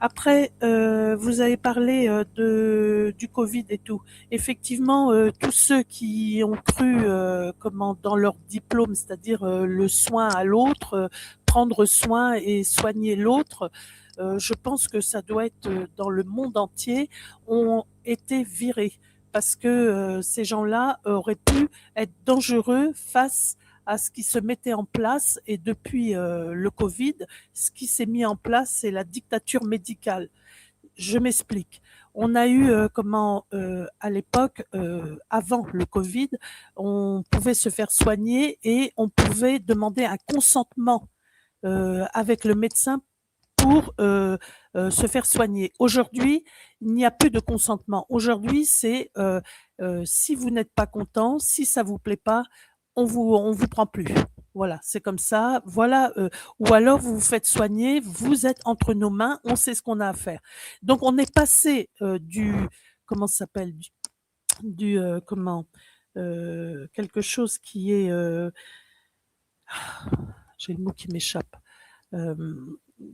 Après, vous avez parlé du Covid et tout. Effectivement, tous ceux qui ont cru comment dans leur diplôme, c'est-à-dire le soin à l'autre, prendre soin et soigner l'autre, je pense que ça doit être dans le monde entier, ont été virés parce que ces gens-là auraient pu être dangereux face à ce qui se mettait en place. Et depuis le Covid, ce qui s'est mis en place, c'est la dictature médicale. Je m'explique. On a eu à l'époque, avant le Covid, on pouvait se faire soigner et on pouvait demander un consentement avec le médecin pour se faire soigner. Aujourd'hui, il n'y a plus de consentement. Aujourd'hui, c'est si vous n'êtes pas content, si ça vous plaît pas, on vous prend plus. Voilà, c'est comme ça. Voilà, ou alors vous vous faites soigner, vous êtes entre nos mains, on sait ce qu'on a à faire. Donc on est passé du comment ça s'appelle du comment quelque chose qui est j'ai le mot qui m'échappe. Euh,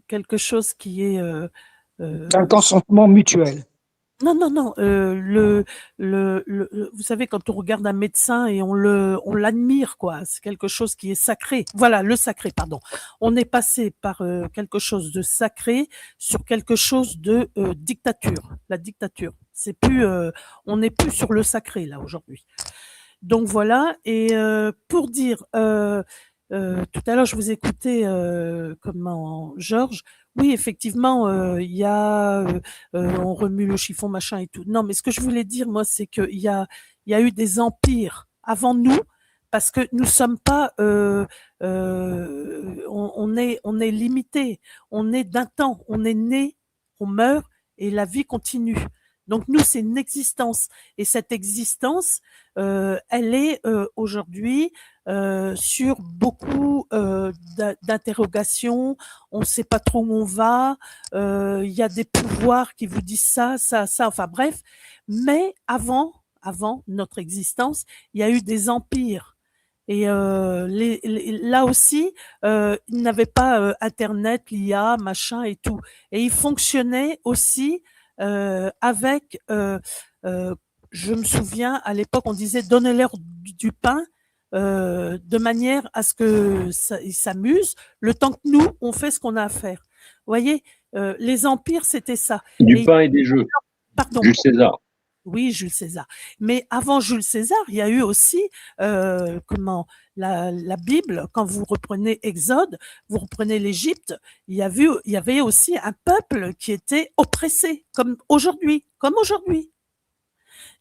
quelque chose qui est Un euh, consentement mutuel. non, non, non. Vous savez, quand on regarde un médecin et on l'admire, quoi. C'est quelque chose qui est sacré. Voilà, le sacré, pardon. On est passé par quelque chose de sacré sur quelque chose de dictature. La dictature. C'est plus, on n'est plus sur le sacré là aujourd'hui. Donc voilà. Et pour dire, tout à l'heure, je vous écoutais, comment Georges. Oui, effectivement, il y a, on remue le chiffon, machin et tout. Non, mais ce que je voulais dire, moi, c'est il y a eu des empires avant nous, parce que nous sommes pas, on est limité, on est d'un temps, on est né, on meurt et la vie continue. Donc nous, c'est une existence, et cette existence, elle est aujourd'hui sur beaucoup d'interrogations. On ne sait pas trop où on va. Il y a des pouvoirs qui vous disent ça, ça, ça. Enfin bref. Mais avant notre existence, il y a eu des empires. Et là aussi, ils n'avaient pas Internet, l'IA, machin et tout. Et ils fonctionnaient aussi avec, euh, je me souviens, à l'époque, on disait donnez-leur du pain de manière à ce que ça, ils s'amusent, le temps que nous, on fait ce qu'on a à faire. Vous voyez, les empires, c'était ça. Du Et pain et des jeux. pardon, Jules César. oui, Jules César. Mais avant Jules César, il y a eu aussi la Bible. Quand vous reprenez Exode, vous reprenez l'Égypte, il y avait aussi un peuple qui était oppressé, comme aujourd'hui, comme aujourd'hui.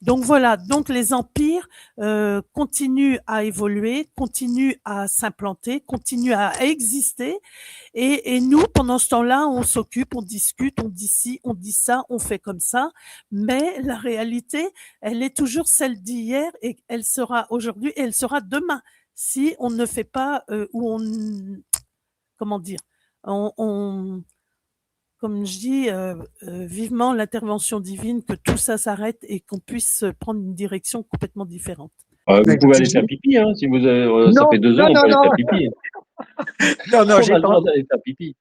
Donc voilà, donc les empires continuent à évoluer, continuent à s'implanter, continuent à exister. Et nous, pendant ce temps-là, on s'occupe, on discute, on dit ci, on dit ça, on fait comme ça. Mais la réalité, elle est toujours celle d'hier, et elle sera aujourd'hui et elle sera demain si on ne fait pas ou on, comment dire, on comme je dis, vivement l'intervention divine, que tout ça s'arrête et qu'on puisse prendre une direction complètement différente. Vous Mais pouvez aller faire toujours- pipi, hein, si vous avez, ça Non, fait 2 heures, non, on non, peut aller non, faire pipi. non, non, On a le droit d'aller faire pipi.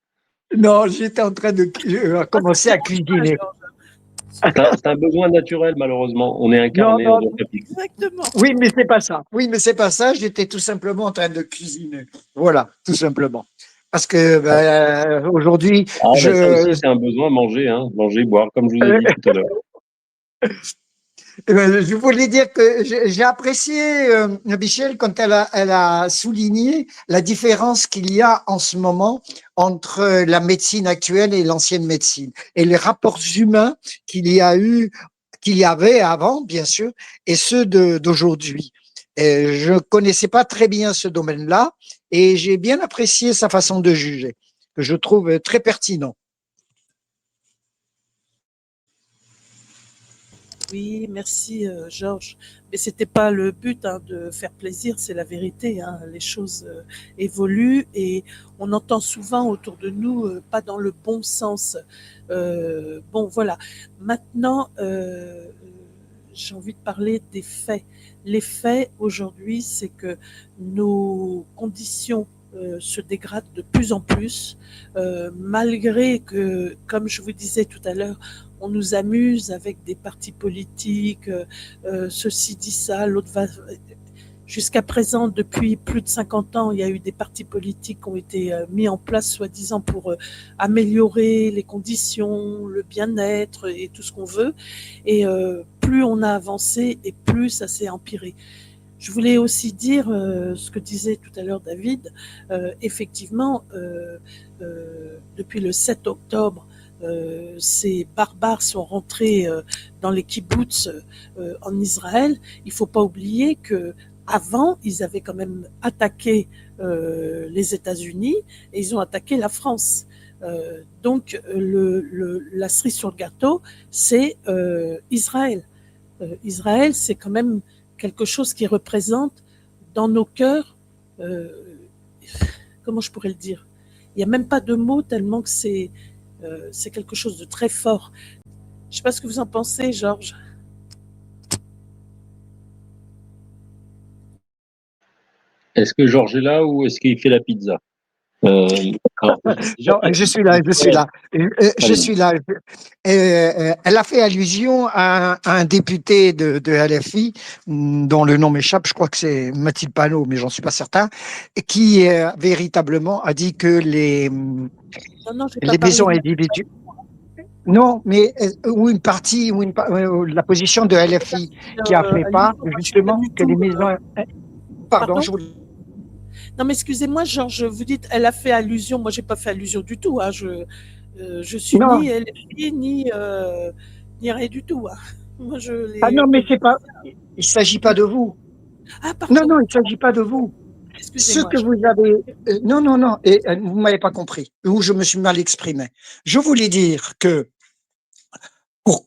non, j'étais en train de Moi, ça commencer me à dérange pas, cuisiner. Georges. C'est un besoin naturel, malheureusement. On est Non, incarné, on non, doit faire pipi. Exactement. oui, mais c'est pas ça. Oui, mais c'est pas ça. J'étais tout simplement en train de cuisiner. Voilà, tout simplement. Parce que aujourd'hui, Ah, ben ça je, aussi, c'est un besoin, manger, hein, manger, boire, comme je vous ai dit tout à l'heure. je voulais dire que j'ai apprécié Michel quand elle a souligné la différence qu'il y a en ce moment entre la médecine actuelle et l'ancienne médecine et les rapports humains qu'il y a eu, qu'il y avait avant, bien sûr, et ceux d'aujourd'hui. Je connaissais pas très bien ce domaine-là et j'ai bien apprécié sa façon de juger, que je trouve très pertinent. Oui, merci Georges. Mais c'était pas le but hein, de faire plaisir, c'est la vérité. Hein. Les choses évoluent et on entend souvent autour de nous pas dans le bon sens. Bon, voilà. Maintenant, j'ai envie de parler des faits. Les faits aujourd'hui, c'est que nos conditions se dégrade de plus en plus, malgré que, comme je vous disais tout à l'heure, on nous amuse avec des partis politiques, ceci dit ça, l'autre va. Jusqu'à présent, depuis plus de 50 ans, il y a eu des partis politiques qui ont été mis en place, soi-disant, pour améliorer les conditions, le bien-être et tout ce qu'on veut. Et plus on a avancé et plus ça s'est empiré. Je voulais aussi dire ce que disait tout à l'heure David. Effectivement, depuis le 7 octobre, ces barbares sont rentrés dans les kibboutz en Israël. Il ne faut pas oublier que avant, ils avaient quand même attaqué les États-Unis et ils ont attaqué la France. Donc, la cerise sur le gâteau, c'est Israël. Israël, c'est quand même quelque chose qui représente dans nos cœurs, comment je pourrais le dire? Il n'y a même pas de mots tellement que c'est quelque chose de très fort. Je ne sais pas ce que vous en pensez, Georges. Est-ce que Georges est là ou est-ce qu'il fait la pizza? Alors, déjà, Non, je suis là, je suis là. Je allez-y. suis là. Elle a fait allusion à un député de LFI, dont le nom m'échappe, je crois que c'est Mathilde Panot, mais j'en suis pas certain, et qui véritablement a dit que Non, je n'ai pas les parlé maisons de individuelles. Non, mais ou une partie, la position de LFI qui a fait part, moi, je suis pas justement, du que les tout. maisons. Pardon, Pardon? je vous. Non, mais excusez-moi, Georges, vous dites, elle a fait allusion. Moi, j'ai pas fait allusion du tout. Hein. Je suis Non, ni LFI, ni rien du tout. Hein. Moi, je ah l'ai non, mais c'est pas. redit. Il s'agit pas de vous. Ah, Non, non, pardon. il s'agit pas de vous. Ce Excusez-moi. que vous avez, non, non, non, et vous m'avez pas compris, ou je me suis mal exprimé. Je voulais dire que pour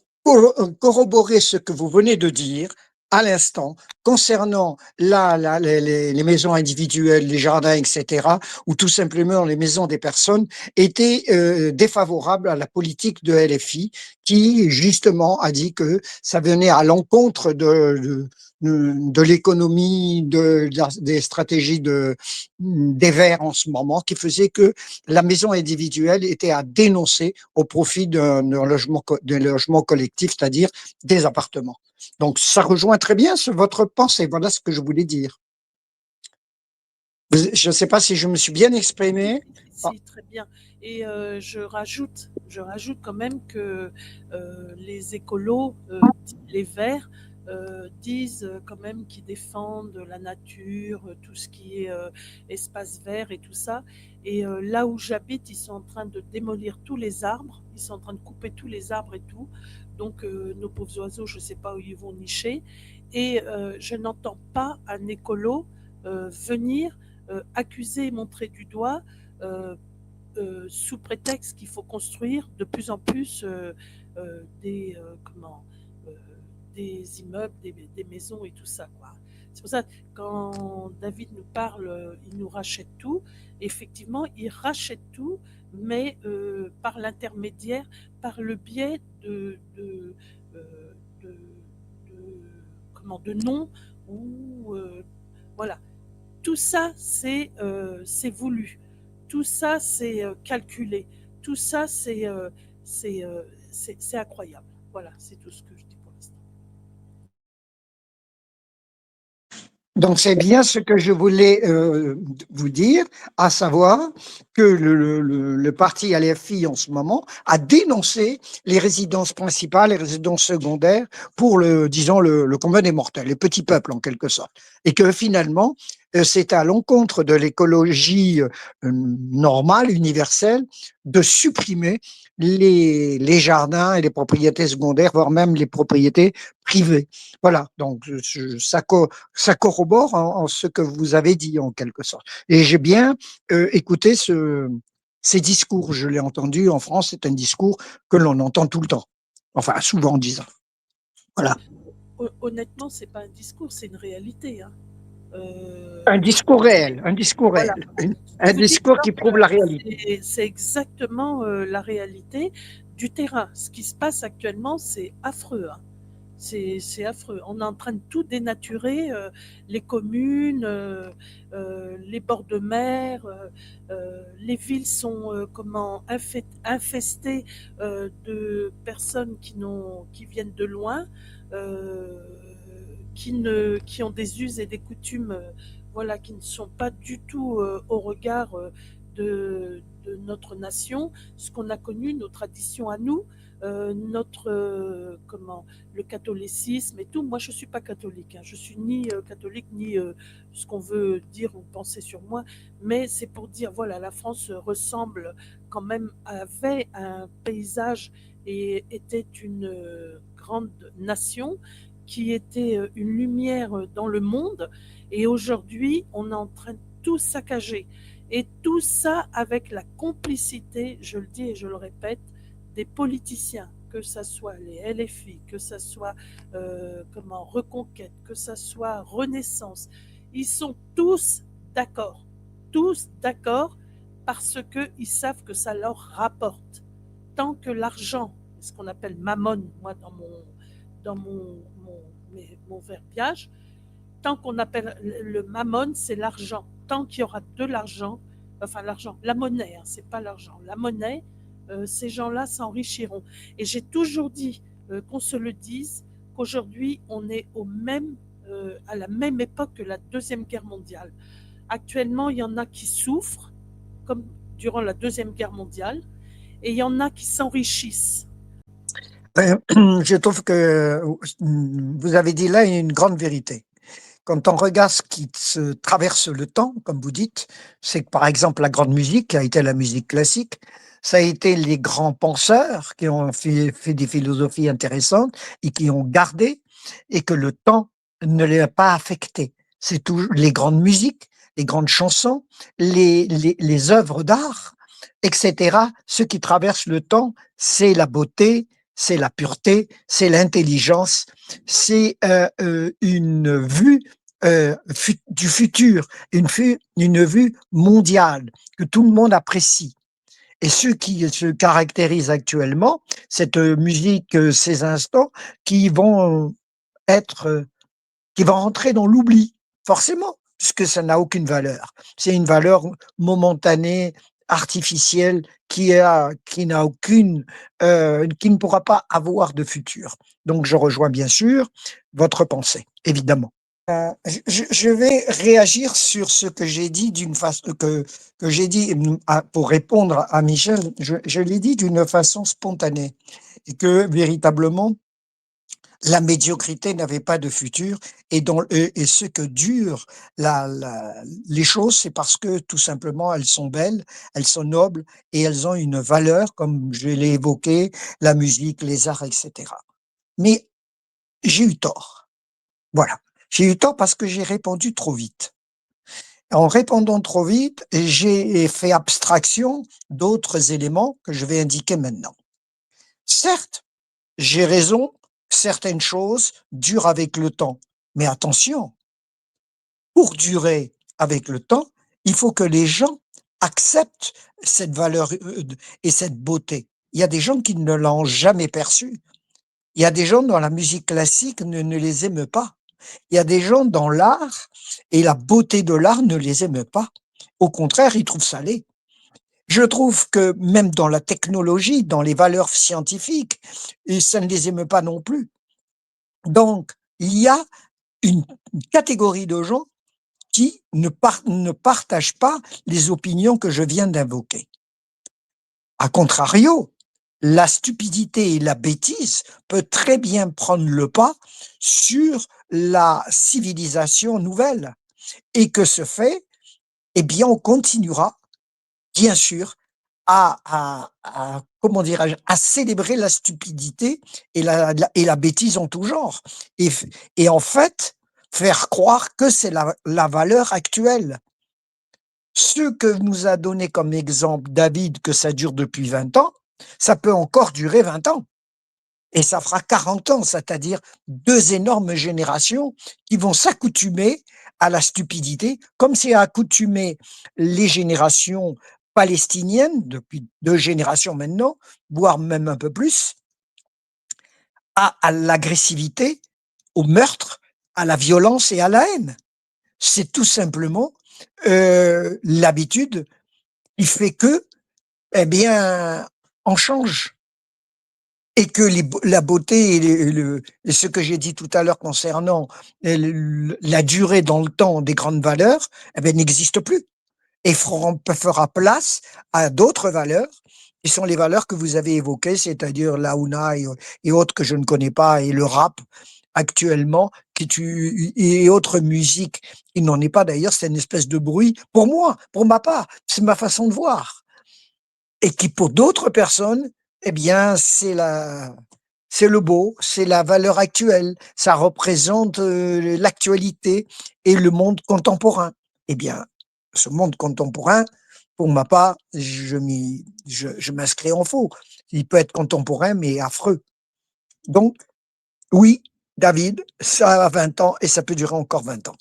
corroborer ce que vous venez de dire à l'instant concernant les maisons individuelles, les jardins, etc., ou tout simplement les maisons des personnes, étaient défavorables à la politique de LFI, qui justement a dit que ça venait à l'encontre de l'économie, des stratégies des Verts en ce moment, qui faisait que la maison individuelle était à dénoncer au profit d'un logement collectif, c'est-à-dire des appartements. Donc, ça rejoint très bien votre pensée. Voilà ce que je voulais dire. Je ne sais pas si je me suis bien exprimé. Ah, Si, très bien. Et je rajoute quand même que les écolos, les Verts, disent quand même qu'ils défendent la nature, tout ce qui est espace vert et tout ça. Et là où j'habite, ils sont en train de démolir tous les arbres, ils sont en train de couper tous les arbres et tout. Donc nos pauvres oiseaux, je ne sais pas où ils vont nicher. Et je n'entends pas un écolo venir accuser et montrer du doigt euh, sous prétexte qu'il faut construire de plus en plus euh, des immeubles, des maisons et tout ça, quoi. C'est pour ça que quand David nous parle, il nous rachète tout. Effectivement, il rachète tout, mais par l'intermédiaire, par le biais euh, de, de noms ou voilà. Tout ça, c'est voulu. Tout ça, c'est calculé. Tout ça, c'est c'est incroyable. Voilà, c'est tout ce que je dis pour l'instant. donc, c'est bien ce que je voulais vous dire, à savoir que le parti LFI en ce moment a dénoncé les résidences principales et résidences secondaires pour disons, le commun des mortels, les petits peuples en quelque sorte. Et que finalement, c'est à l'encontre de l'écologie normale, universelle, de supprimer les jardins et les propriétés secondaires, voire même les propriétés privées. Voilà, donc ça corrobore en ce que vous avez dit en quelque sorte. Et j'ai bien écouté ces discours. Je l'ai entendu en France, c'est un discours que l'on entend tout le temps. Enfin, souvent, disons. Voilà. Honnêtement, c'est pas un discours, c'est une réalité. Hein. Un discours réel, un discours Voilà. réel. Ce que Un vous dites, discours qui prouve la réalité. c'est exactement la réalité du terrain. Ce qui se passe actuellement, c'est affreux. Hein. C'est affreux. On est en train de tout dénaturer, les communes, les bords de mer, les villes sont infestées de personnes qui viennent de loin, euh, qui ont des us et des coutumes, voilà, qui ne sont pas du tout au regard de notre nation, ce qu'on a connu, nos traditions à nous, notre le catholicisme et tout. Moi, je suis pas catholique, hein. Je suis ni catholique ni ce qu'on veut dire ou penser sur moi, mais c'est pour dire voilà, la France ressemble quand même, avait un paysage et était une grande nation qui était une lumière dans le monde. Et aujourd'hui, on est en train de tout saccager. Et tout ça avec la complicité, je le dis et je le répète, des politiciens, que ce soit les LFI, que ce soit Reconquête, que ce soit Renaissance. Ils sont tous d'accord parce qu'ils savent que ça leur rapporte. Tant que l'argent, ce qu'on appelle mammon, moi dans mon verbiage, tant qu'on appelle le mammon, c'est l'argent. Tant qu'il y aura de l'argent, enfin l'argent, la monnaie, hein, c'est pas l'argent, la monnaie, ces gens-là s'enrichiront. Et j'ai toujours dit, qu'on se le dise, qu'aujourd'hui on est à la même époque que la Deuxième Guerre mondiale. Actuellement, il y en a qui souffrent, comme durant la Deuxième Guerre mondiale, et il y en a qui s'enrichissent. Je trouve que vous avez dit là une grande vérité. Quand on regarde ce qui se traverse le temps, comme vous dites, c'est que par exemple la grande musique, qui a été la musique classique, ça a été les grands penseurs qui ont fait des philosophies intéressantes et qui ont gardé, et que le temps ne les a pas affectés. C'est toujours les grandes musiques, les grandes chansons, les œuvres d'art, etc. Ce qui traverse le temps, c'est la beauté, c'est la pureté, c'est l'intelligence, c'est une vue du futur, une vue mondiale que tout le monde apprécie. Et ce qui se caractérise actuellement, cette musique, ces instants, qui vont être, qui vont entrer dans l'oubli, forcément, puisque ça n'a aucune valeur. C'est une valeur momentanée, artificielle, qui n'a aucune, qui ne pourra pas avoir de futur. Donc, je rejoins bien sûr votre pensée, évidemment. Je vais réagir sur ce que j'ai dit d'une façon que j'ai dit pour répondre à Michel. Je l'ai dit d'une façon spontanée et que véritablement la médiocrité n'avait pas de futur et ce que durent les choses, c'est parce que tout simplement elles sont belles, elles sont nobles et elles ont une valeur, comme je l'ai évoqué, la musique, les arts, etc. Mais j'ai eu tort. Voilà. J'ai eu tort parce que j'ai répondu trop vite. En répondant trop vite, j'ai fait abstraction d'autres éléments que je vais indiquer maintenant. Certes, j'ai raison, certaines choses durent avec le temps. Mais attention, pour durer avec le temps, il faut que les gens acceptent cette valeur et cette beauté. Il y a des gens qui ne l'ont jamais perçue. Il y a des gens dont la musique classique ne les aime pas. Il y a des gens dans l'art et la beauté de l'art ne les aiment pas. Au contraire, ils trouvent ça laid. Je trouve que même dans la technologie, dans les valeurs scientifiques, et ça ne les aime pas non plus. Donc, il y a une catégorie de gens qui ne partagent pas les opinions que je viens d'invoquer. A contrario, la stupidité et la bêtise peuvent très bien prendre le pas sur la civilisation nouvelle. Et que ce fait, eh bien, on continuera, bien sûr, comment dirais-je, à célébrer la stupidité et la bêtise en tout genre. Et en fait, faire croire que c'est la valeur actuelle. Ce que nous a donné comme exemple David, que ça dure depuis 20 ans, ça peut encore durer 20 ans. Et ça fera 40 ans, c'est-à-dire 2 énormes générations qui vont s'accoutumer à la stupidité, comme c'est accoutumé les générations palestiniennes depuis 2 générations maintenant, voire même un peu plus, à l'agressivité, au meurtre, à la violence et à la haine. C'est tout simplement l'habitude qui fait que, eh bien, on change et que la beauté et ce que j'ai dit tout à l'heure concernant la durée dans le temps des grandes valeurs, eh bien, n'existe plus et fera place à d'autres valeurs qui sont les valeurs que vous avez évoquées, c'est-à-dire l'Auna et autres que je ne connais pas, et le rap actuellement, et autres musiques, qui n'en est pas d'ailleurs, c'est une espèce de bruit, pour moi, pour ma part, c'est ma façon de voir, et qui pour d'autres personnes, eh bien, c'est le beau, c'est la valeur actuelle, ça représente l'actualité et le monde contemporain. Eh bien, ce monde contemporain, pour ma part, je m'inscris en faux. Il peut être contemporain, mais affreux. Donc, oui, David, ça a 20 ans et ça peut durer encore 20 ans.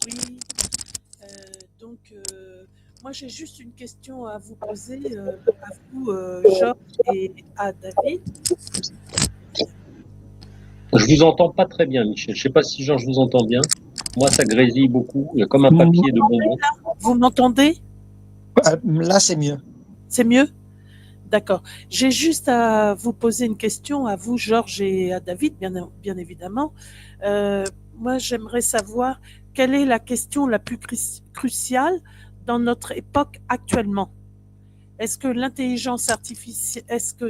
Oui, euh, donc moi j'ai juste une question à vous poser, à vous, Georges, et à David. Je vous entends pas très bien, Michel. Je sais pas si Georges vous entend bien. Moi, ça grésille beaucoup. Il y a comme un papier de bonbon. Vous m'entendez? Là, c'est mieux. C'est mieux? D'accord. J'ai juste à vous poser une question, à vous, Georges, et à David, bien évidemment. Euh, Moi, j'aimerais savoir quelle est la question la plus cruciale dans notre époque actuellement. Est-ce que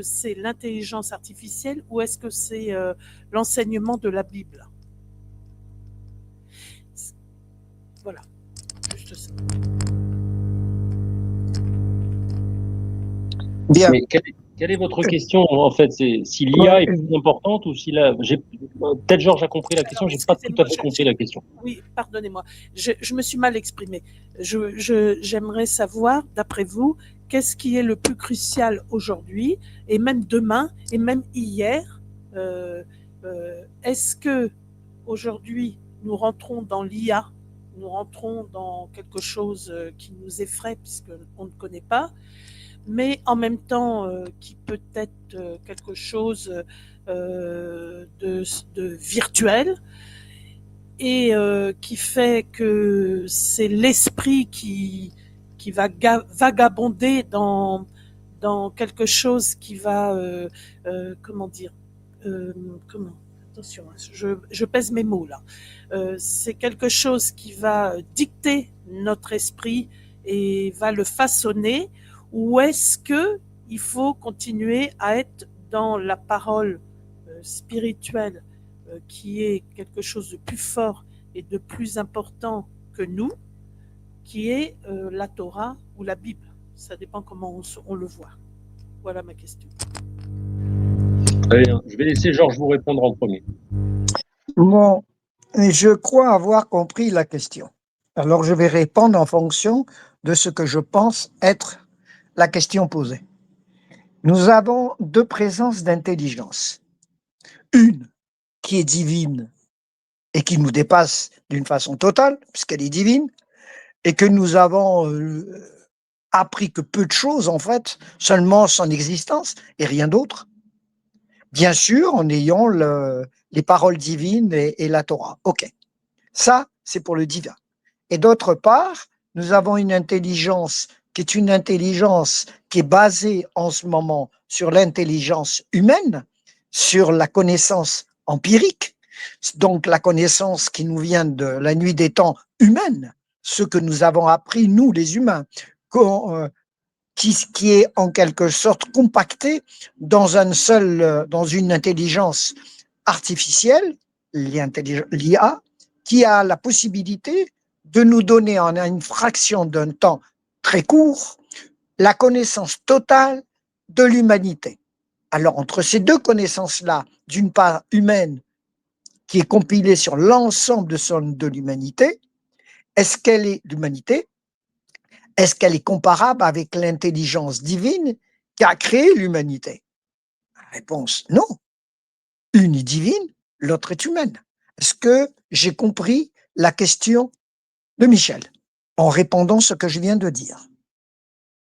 c'est l'intelligence artificielle ou est-ce que c'est l'enseignement de la Bible? Voilà, juste ça. Bien. Mais quelle est votre question en fait? C'est si l'IA est plus importante ou si la. Peut-être Georges a compris la question, Alors, j'ai pas tout à excusez-moi, fait compris la question. oui, pardonnez-moi, je me suis mal exprimée. J'aimerais savoir, d'après vous, qu'est-ce qui est le plus crucial aujourd'hui, et même demain, et même hier. euh, Est-ce que aujourd'hui nous rentrons dans l'IA, nous rentrons dans quelque chose qui nous effraie puisqu'on ne connaît pas, mais en même temps qui peut être quelque chose de virtuel, et qui fait que c'est l'esprit qui va vagabonder dans quelque chose qui va, comment dire, euh, comment, attention, hein, je pèse mes mots là, c'est quelque chose qui va dicter notre esprit et va le façonner, ou est-ce que il faut continuer à être dans la parole spirituelle qui est quelque chose de plus fort et de plus important que nous, qui est la Torah ou la Bible. Ça dépend comment on le voit. Voilà ma question. Très bien. Je vais laisser Georges vous répondre en premier. Bon, je crois avoir compris la question. Alors, je vais répondre en fonction de ce que je pense être la question posée. Nous avons deux présences d'intelligence. Une qui est divine et qui nous dépasse d'une façon totale, puisqu'elle est divine, et que nous avons appris que peu de choses, en fait, seulement son existence et rien d'autre. Bien sûr, en ayant les paroles divines et la Torah. OK. Ça, c'est pour le divin. Et d'autre part, nous avons une intelligence qui est une intelligence qui est basée en ce moment sur l'intelligence humaine, sur la connaissance empirique, donc la connaissance qui nous vient de la nuit des temps humaine, ce que nous avons appris, nous les humains, qui est en quelque sorte compacté dans une intelligence artificielle, l'IA, qui a la possibilité de nous donner en une fraction d'un temps très court la connaissance totale de l'humanité. Alors, entre ces deux connaissances-là, d'une part humaine, qui est compilée sur l'ensemble de l'humanité, l'humanité, est-ce qu'elle est comparable avec l'intelligence divine qui a créé l'humanité? Réponse, non. Une est divine, l'autre est humaine. Est-ce que j'ai compris la question de Michel en répondant ce que je viens de dire?